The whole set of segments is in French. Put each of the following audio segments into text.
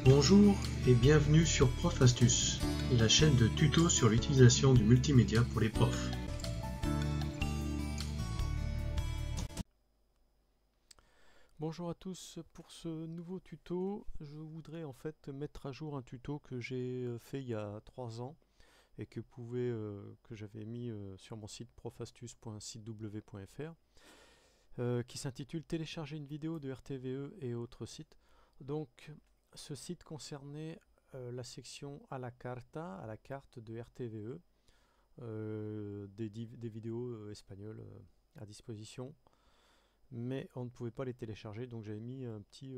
Bonjour et bienvenue sur Prof Astuce, la chaîne de tutos sur l'utilisation du multimédia pour les profs. Bonjour à tous, pour ce nouveau tuto, je voudrais en fait mettre à jour un tuto que j'ai fait il y a 3 ans et que j'avais mis sur mon site profastuce.sitew.fr qui s'intitule Télécharger une vidéo de RTVE et autres sites. Donc ce site concernait la section à la carte de RTVE, des vidéos espagnoles à disposition, mais on ne pouvait pas les télécharger, donc j'avais mis un petit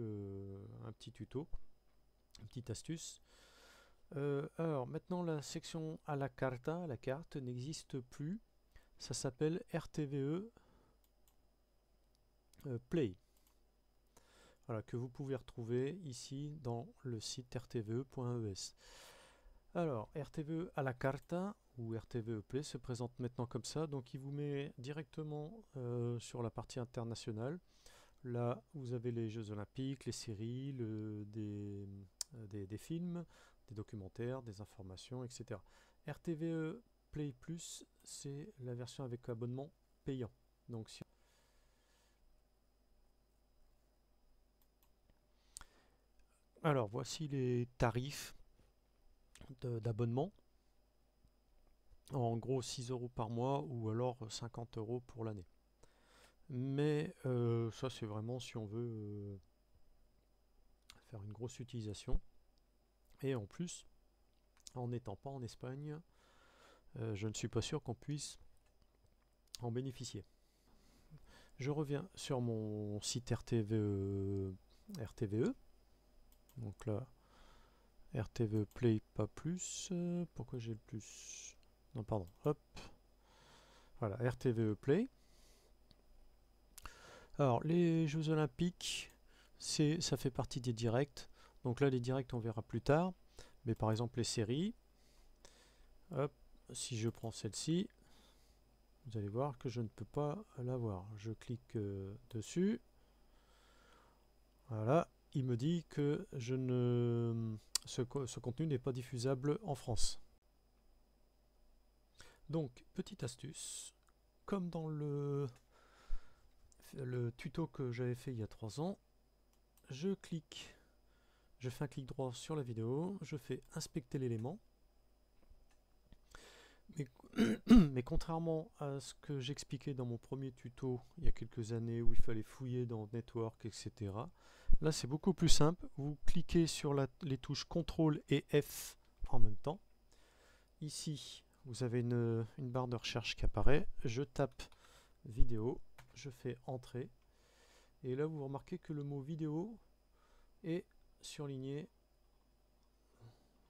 tuto, une petite astuce. Alors maintenant la section à la carte n'existe plus, ça s'appelle RTVE Play. Voilà, que vous pouvez retrouver ici dans le site rtve.es. Alors, RTVE à la carte ou RTVE Play se présente maintenant comme ça, donc il vous met directement sur la partie internationale. Là, vous avez les Jeux Olympiques, les séries, des films, des documentaires, des informations, etc. RTVE Play Plus, c'est la version avec abonnement payant. Donc, alors, voici les tarifs d'abonnement. En gros, 6 € par mois ou alors 50 € pour l'année. Mais ça, c'est vraiment si on veut faire une grosse utilisation. Et en plus, en n'étant pas en Espagne, je ne suis pas sûr qu'on puisse en bénéficier. Je reviens sur mon site RTVE. Donc là, RTVE Play pas plus. Pourquoi j'ai le plus? Non, pardon. Hop. Voilà, RTVE Play. Alors, les Jeux Olympiques, ça fait partie des directs. Donc là, les directs, on verra plus tard. Mais par exemple, les séries. Hop, si je prends celle-ci, vous allez voir que je ne peux pas la voir. Je clique dessus. Voilà, il me dit que ce contenu n'est pas diffusable en France. Donc, petite astuce, comme dans le tuto que j'avais fait il y a 3 ans, je fais un clic droit sur la vidéo, je fais inspecter l'élément. Mais contrairement à ce que j'expliquais dans mon premier tuto il y a quelques années où il fallait fouiller dans Network, etc. Là, c'est beaucoup plus simple. Vous cliquez sur les touches CTRL et F en même temps. Ici, vous avez une barre de recherche qui apparaît. Je tape vidéo, je fais entrée. Et là, vous remarquez que le mot vidéo est surligné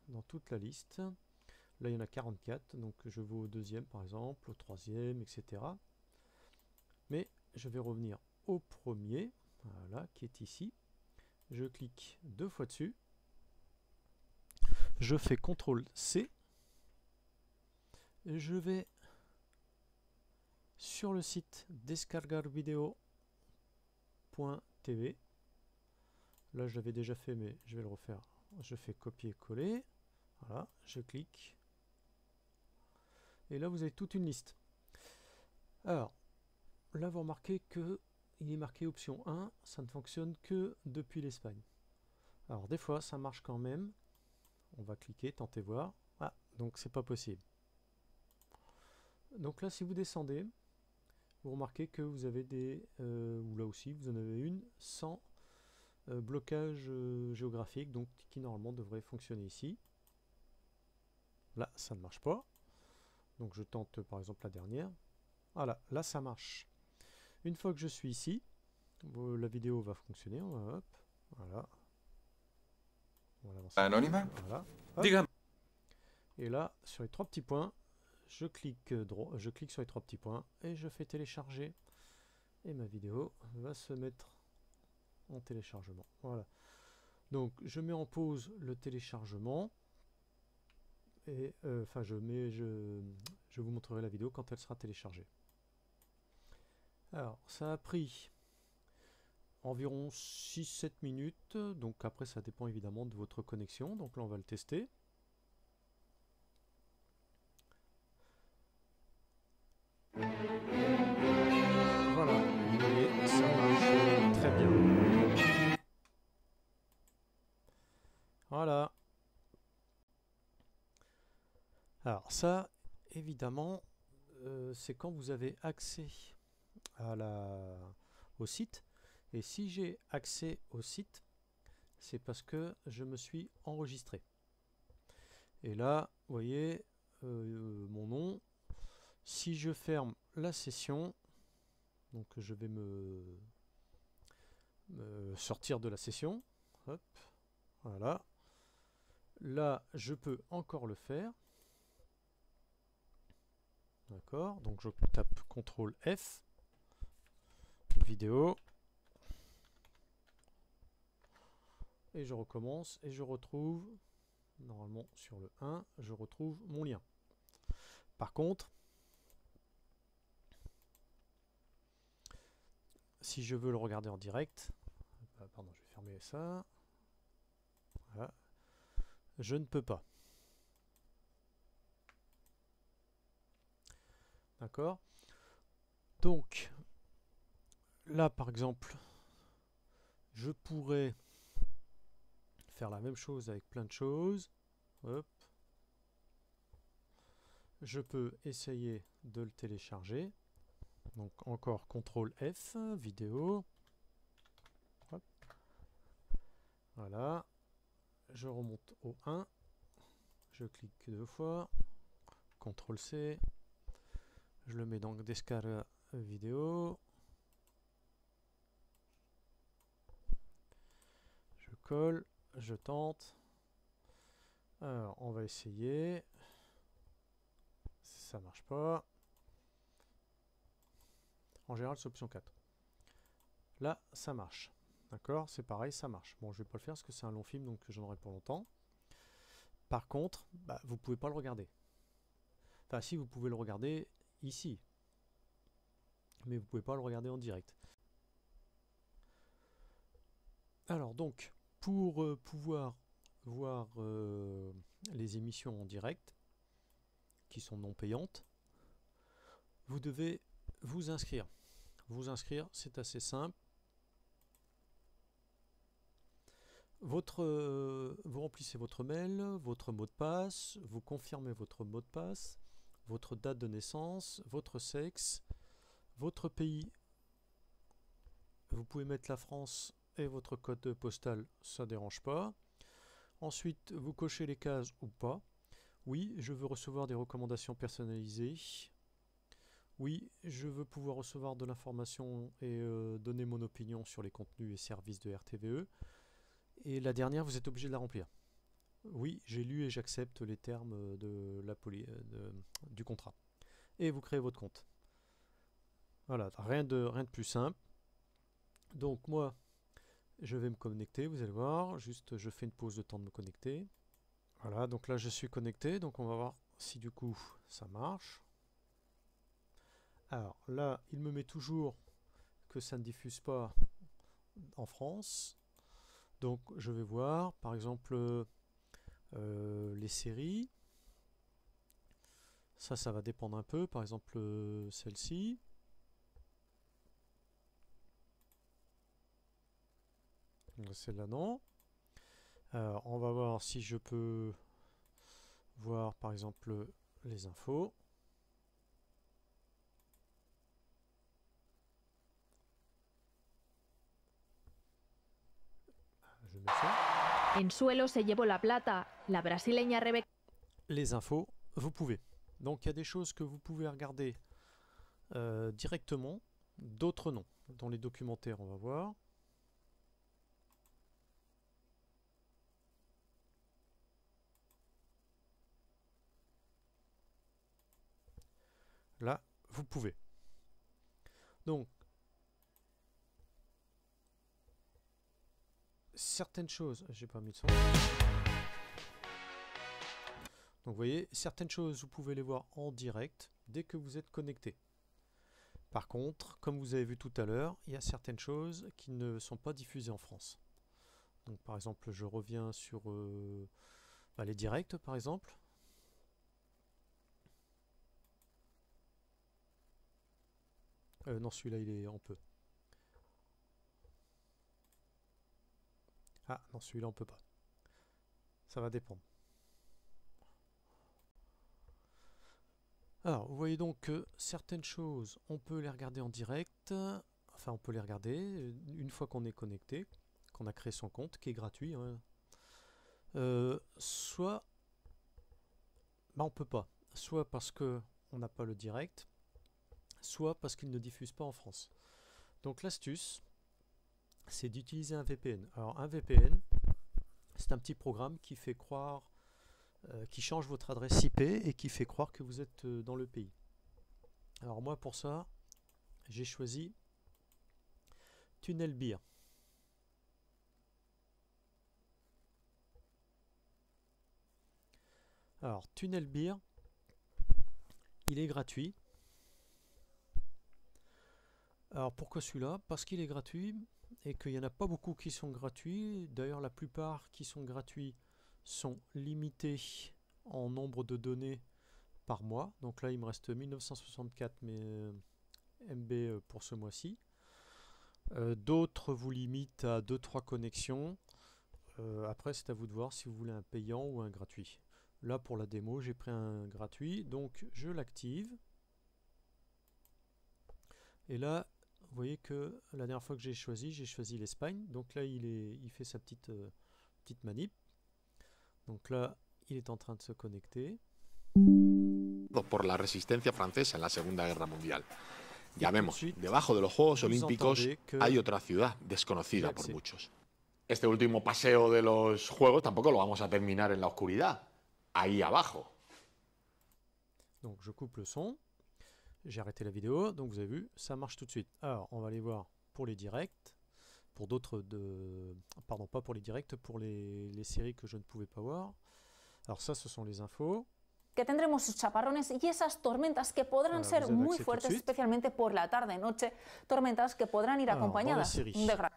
dans toute la liste. Là, il y en a 44, donc je vais au deuxième par exemple, au troisième, etc. Mais je vais revenir au premier, voilà, qui est ici. Je clique 2 fois dessus. Je fais CTRL-C. Je vais sur le site descargarvideo.tv. Là, je l'avais déjà fait, mais je vais le refaire. Je fais copier-coller. Voilà, je clique. Et là, vous avez toute une liste. Alors, là, vous remarquez que il est marqué option 1, ça ne fonctionne que depuis l'Espagne. Alors, des fois, ça marche quand même. On va cliquer, tenter voir. Ah, donc c'est pas possible. Donc là, si vous descendez, vous remarquez que vous avez ou là aussi, vous en avez une sans blocage géographique, donc qui normalement devrait fonctionner ici. Là, ça ne marche pas. Donc je tente par exemple la dernière. Voilà, là ça marche. Une fois que je suis ici, la vidéo va fonctionner. Hop, voilà. Anonyme. Voilà. Et là, sur les 3 petits points, je clique sur les 3 petits points et je fais télécharger. Et ma vidéo va se mettre en téléchargement. Voilà. Donc je mets en pause le téléchargement. Et enfin je vous montrerai la vidéo quand elle sera téléchargée. Alors ça a pris environ 6-7 minutes. Donc après, ça dépend évidemment de votre connexion. Donc là, on va le tester. Voilà, vous voyez, ça marche très bien. Voilà. Alors ça, évidemment, c'est quand vous avez accès à au site. Et si j'ai accès au site, c'est parce que je me suis enregistré. Et là, vous voyez, mon nom. Si je ferme la session, donc je vais me sortir de la session. Hop, voilà. Là, je peux encore le faire. D'accord, donc je tape CTRL F, vidéo, et je recommence, et je retrouve, normalement sur le 1, je retrouve mon lien. Par contre, si je veux le regarder en direct, pardon, je vais fermer ça, voilà, je ne peux pas. D'accord? Donc, là par exemple, je pourrais faire la même chose avec plein de choses. Hop. Je peux essayer de le télécharger. Donc encore CTRL F, vidéo. Hop. Voilà. Je remonte au 1. Je clique 2 fois. CTRL C. Je le mets dans Descarga vidéo. Je colle. Je tente. Alors, on va essayer. Ça marche pas. En général, c'est option 4. Là, ça marche. D'accord? C'est pareil, ça marche. Bon, je vais pas le faire parce que c'est un long film, donc j'en aurai pour longtemps. Par contre, vous pouvez pas le regarder. Enfin, si, vous pouvez le regarder ici. Mais vous pouvez pas le regarder en direct. Alors, donc, pour pouvoir voir les émissions en direct, qui sont non payantes, vous devez vous inscrire. Vous inscrire, c'est assez simple. Vous remplissez votre mail, votre mot de passe, vous confirmez votre mot de passe, votre date de naissance, votre sexe, votre pays. Vous pouvez mettre la France et votre code postal, ça ne dérange pas. Ensuite, vous cochez les cases ou pas. Oui, je veux recevoir des recommandations personnalisées. Oui, je veux pouvoir recevoir de l'information et donner mon opinion sur les contenus et services de RTVE. Et la dernière, vous êtes obligé de la remplir. Oui, j'ai lu et j'accepte les termes du contrat. Et vous créez votre compte. Voilà, rien de plus simple. Donc moi, je vais me connecter, vous allez voir. Juste, je fais une pause de temps de me connecter. Voilà, donc là, je suis connecté. Donc on va voir si du coup, ça marche. Alors là, il me met toujours que ça ne diffuse pas en France. Donc je vais voir, par exemple, les séries. Ça va dépendre un peu. Par exemple, celle-ci. Celle-là, non. Alors, on va voir si je peux voir, par exemple, les infos. Je mets ça. En suelo se llevó la plata. La brasileña Rebeca. Les infos, vous pouvez. Donc, il y a des choses que vous pouvez regarder directement, d'autres non. Dans les documentaires, on va voir. Là, vous pouvez. Donc, certaines choses, j'ai pas mis le son. Donc, vous voyez, certaines choses, vous pouvez les voir en direct dès que vous êtes connecté. Par contre, comme vous avez vu tout à l'heure, il y a certaines choses qui ne sont pas diffusées en France. Donc par exemple, je reviens sur les directs par exemple. Non, celui-là il est en peu. Ah non, celui-là on peut pas. Ça va dépendre. Alors, vous voyez donc que certaines choses, on peut les regarder en direct. Enfin, on peut les regarder une fois qu'on est connecté, qu'on a créé son compte, qui est gratuit. Hein. Soit, on peut pas. Soit parce que on n'a pas le direct, soit parce qu'il ne diffuse pas en France. Donc l'astuce, c'est d'utiliser un VPN. Alors un VPN, c'est un petit programme qui fait croire, qui change votre adresse IP et qui fait croire que vous êtes dans le pays. Alors moi pour ça, j'ai choisi TunnelBeer. Alors TunnelBeer, il est gratuit. Alors pourquoi celui-là? Parce qu'il est gratuit et qu'il n'y en a pas beaucoup qui sont gratuits. D'ailleurs la plupart qui sont gratuits sont limités en nombre de données par mois. Donc là il me reste 1964 MB pour ce mois-ci. D'autres vous limitent à 2-3 connexions. Après c'est à vous de voir si vous voulez un payant ou un gratuit. Là pour la démo j'ai pris un gratuit, donc je l'active. Et là vous voyez que la dernière fois que j'ai choisi l'Espagne. Donc là il fait sa petite manip. Donc là il est en train de se connecter. Por la resistencia francesa en la Segunda Guerra Mundial. Ya vemos, debajo de los Juegos Olímpicos hay otra ciudad desconocida por muchos. Este último paseo de los Juegos tampoco lo vamos a terminar en la oscuridad, ahí abajo. Donc je coupe le son, j'ai arrêté la vidéo, donc vous avez vu, ça marche tout de suite. Alors on va aller voir pour les directs, pour d'autres pardon, pas pour les directs, pour les séries que je ne pouvais pas voir. Alors ça ce sont les infos. Que tendremos sus chaparrones y esas tormentas que podrán ser muy fuertes, especialmente por la tarde-noche, tormentas que podrán ir acompañadas de granizo.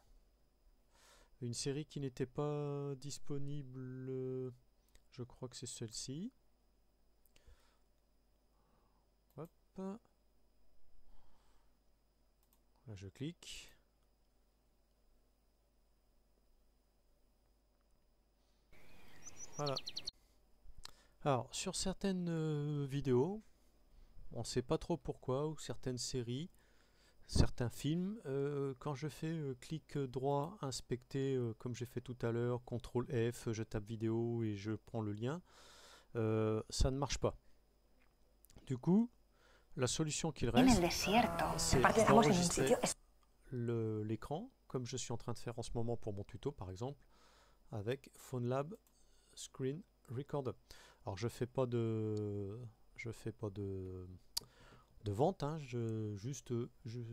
Une série qui n'était pas disponible, je crois que c'est celle-ci. Hop. Là je clique. Voilà. Alors, sur certaines vidéos, on ne sait pas trop pourquoi, ou certaines séries, certains films, quand je fais clic droit, inspecter, comme j'ai fait tout à l'heure, CTRL F, je tape vidéo et je prends le lien, ça ne marche pas. Du coup, la solution qu'il reste, c'est d'enregistrer l'écran, comme je suis en train de faire en ce moment pour mon tuto par exemple, avec PhoneLab Screen Recorder. Alors je fais pas de vente, hein,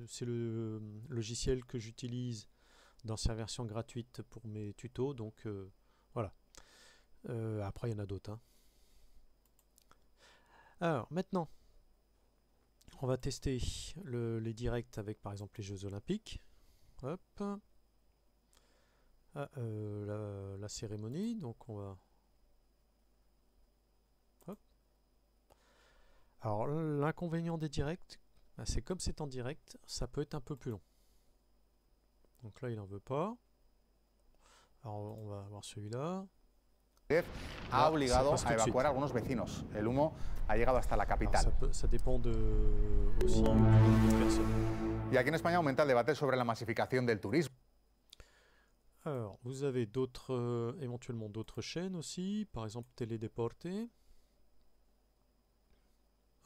c'est le logiciel que j'utilise dans sa version gratuite pour mes tutos, donc voilà. Après il y en a d'autres. Hein. Alors maintenant, on va tester les directs avec par exemple les Jeux Olympiques. Hop. Ah, la cérémonie, donc on va. Alors l'inconvénient des directs, c'est comme c'est en direct, ça peut être un peu plus long. Donc là il n'en veut pas. Alors on va voir celui-là. Ha obligado a evacuar a algunos vecinos. El humo ha llegado hasta la capital. Ça dépend aussi de personnes. Y aquí en España aumenta el debate sobre la masificación del turismo. Alors vous avez d'autres, éventuellement d'autres chaînes aussi, par exemple Teledeporte.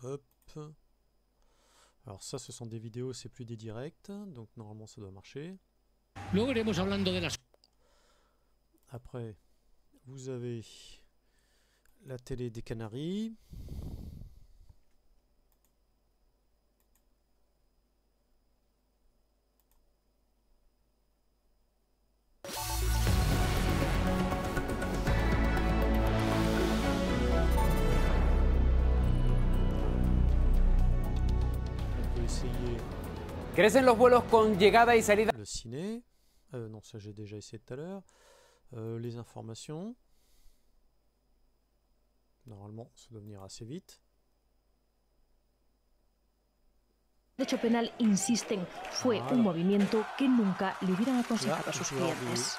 Hop. Alors ça ce sont des vidéos, c'est plus des directs, donc normalement ça doit marcher. Après vous avez la télé des Canaries. On peut essayer Crecen los vuelos con llegada y salida. Le ciné, non ça j'ai déjà essayé tout à l'heure. Les informations. Normalement ça doit venir assez vite. El derecho penal, insisten, fue un movimiento que nunca le hubieran aconsejado a sus clientes.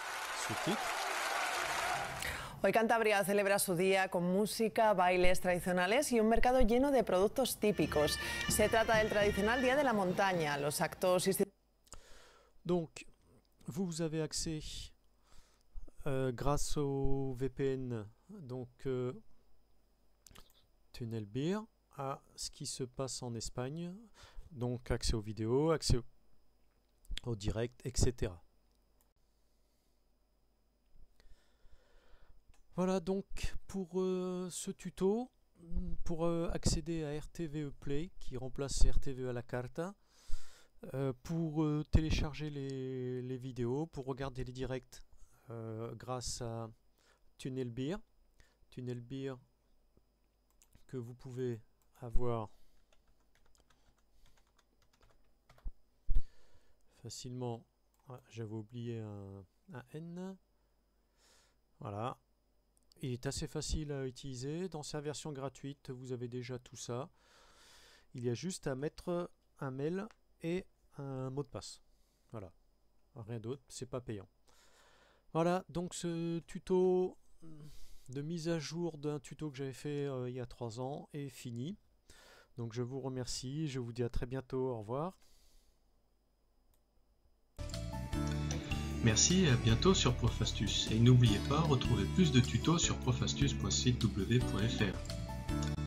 Hoy Cantabria celebra su día con música, bailes tradicionales y un mercado lleno de productos típicos. Se trata del tradicional Día de la Montaña. Los actos... Donc, vous avez accès grâce au VPN, donc Tunnel Beer, à ce qui se passe en Espagne. Donc accès aux vidéos, accès au direct, etc. Voilà donc pour ce tuto, pour accéder à RTVE Play qui remplace RTVE à la carta, pour télécharger les vidéos, pour regarder les directs grâce à Tunnel Beer que vous pouvez avoir facilement. J'avais oublié un N. Voilà. Il est assez facile à utiliser. Dans sa version gratuite, vous avez déjà tout ça. Il y a juste à mettre un mail et un mot de passe. Voilà. Rien d'autre, c'est pas payant. Voilà, donc ce tuto de mise à jour d'un tuto que j'avais fait il y a 3 ans est fini. Donc je vous remercie, je vous dis à très bientôt, au revoir. Merci et à bientôt sur Profastus. Et n'oubliez pas, retrouvez plus de tutos sur profastus.sitew.fr.